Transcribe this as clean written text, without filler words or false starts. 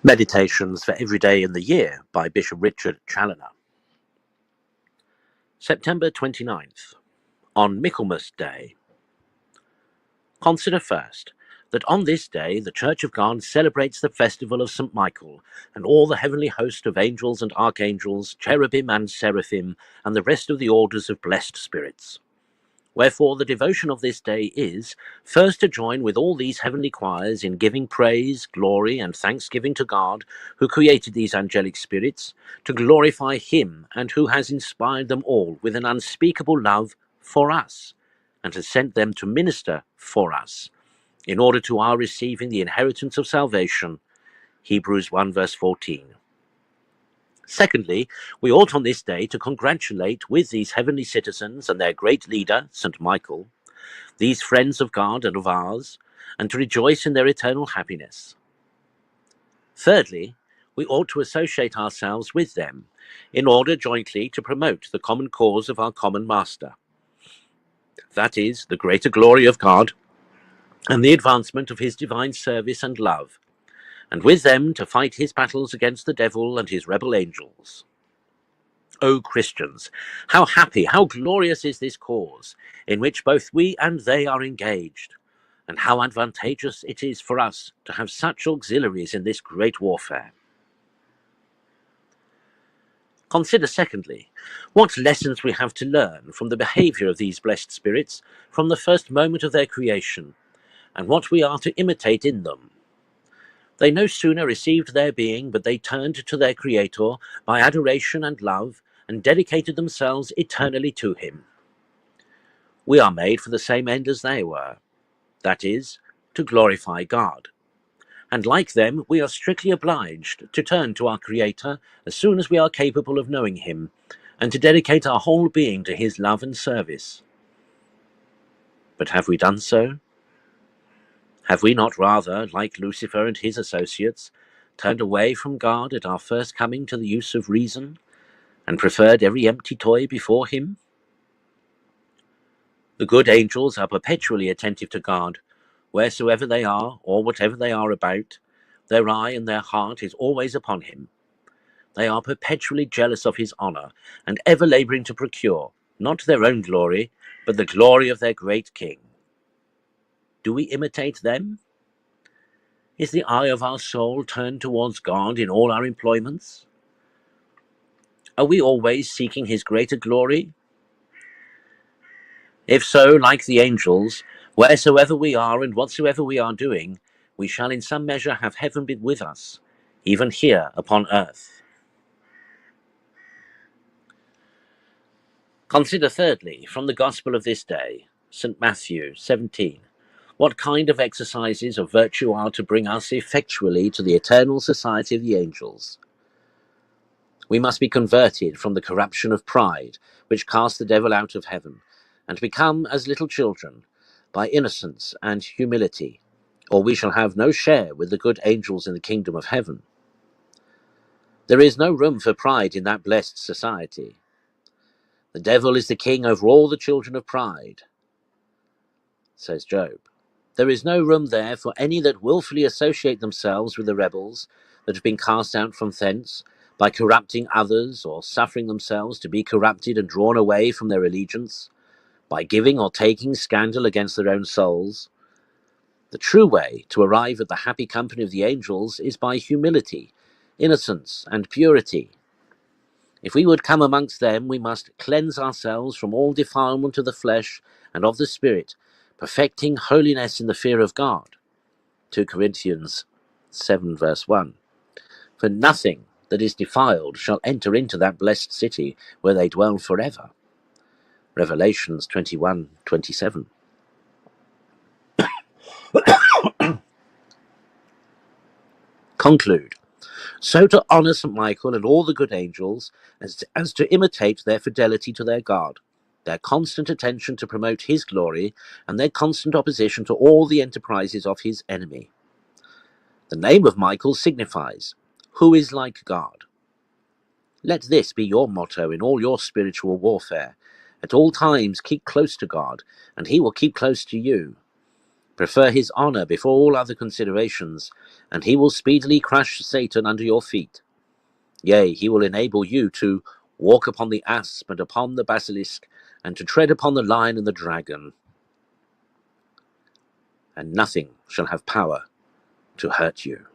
Meditations for Every Day in the Year by Bishop Richard Challoner. September 29th, on Michaelmas Day. Consider first that on this day the Church of God celebrates the festival of St. Michael and all the heavenly host of angels and archangels, cherubim and seraphim, and the rest of the orders of blessed spirits. Wherefore the devotion of this day is, first to join with all these heavenly choirs in giving praise, glory, and thanksgiving to God, who created these angelic spirits, to glorify Him, and who has inspired them all with an unspeakable love for us, and has sent them to minister for us, in order to our receiving the inheritance of salvation. Hebrews 1 verse 14. Secondly, we ought on this day to congratulate with these heavenly citizens and their great leader, St. Michael, these friends of God and of ours, and to rejoice in their eternal happiness. Thirdly, we ought to associate ourselves with them, in order jointly to promote the common cause of our common Master. That is, the greater glory of God, and the advancement of His divine service and love, and with them to fight His battles against the devil and his rebel angels. O Christians, how happy, how glorious is this cause, in which both we and they are engaged, and how advantageous it is for us to have such auxiliaries in this great warfare. Consider secondly, what lessons we have to learn from the behavior of these blessed spirits from the first moment of their creation, and what we are to imitate in them. They no sooner received their being, but they turned to their Creator by adoration and love, and dedicated themselves eternally to Him. We are made for the same end as they were, that is, to glorify God. And like them, we are strictly obliged to turn to our Creator as soon as we are capable of knowing Him, and to dedicate our whole being to His love and service. But have we done so? Have we not rather, like Lucifer and his associates, turned away from God at our first coming to the use of reason, and preferred every empty toy before Him? The good angels are perpetually attentive to God, wheresoever they are, or whatever they are about. Their eye and their heart is always upon Him. They are perpetually jealous of His honour, and ever labouring to procure, not their own glory, but the glory of their great King. Do we imitate them? Is the eye of our soul turned towards God in all our employments? Are we always seeking His greater glory? If so, like the angels, wheresoever we are and whatsoever we are doing, we shall in some measure have heaven be with us, even here upon earth. Consider thirdly, from the Gospel of this day, St. Matthew 17, what kind of exercises of virtue are to bring us effectually to the eternal society of the angels. We must be converted from the corruption of pride, which cast the devil out of heaven, and become as little children, by innocence and humility, or we shall have no share with the good angels in the kingdom of heaven. There is no room for pride in that blessed society. The devil is the king over all the children of pride, says Job. There is no room there for any that wilfully associate themselves with the rebels that have been cast out from thence, by corrupting others, or suffering themselves to be corrupted and drawn away from their allegiance, by giving or taking scandal against their own souls. The true way to arrive at the happy company of the angels is by humility, innocence, and purity. If we would come amongst them, we must cleanse ourselves from all defilement of the flesh and of the spirit, perfecting holiness in the fear of God. 2 Corinthians 7 verse 1. For nothing that is defiled shall enter into that blessed city where they dwell forever. Revelations 21:27. Conclude. So to honour St. Michael and all the good angels, as to imitate their fidelity to their God, their constant attention to promote His glory, and their constant opposition to all the enterprises of His enemy. The name of Michael signifies, who is like God? Let this be your motto in all your spiritual warfare. At all times keep close to God, and He will keep close to you. Prefer his honor before all other considerations, and he will speedily crush Satan under your feet. Yea, he will enable you to walk upon the asp and upon the basilisk, and to tread upon the lion and the dragon, and nothing shall have power to hurt you.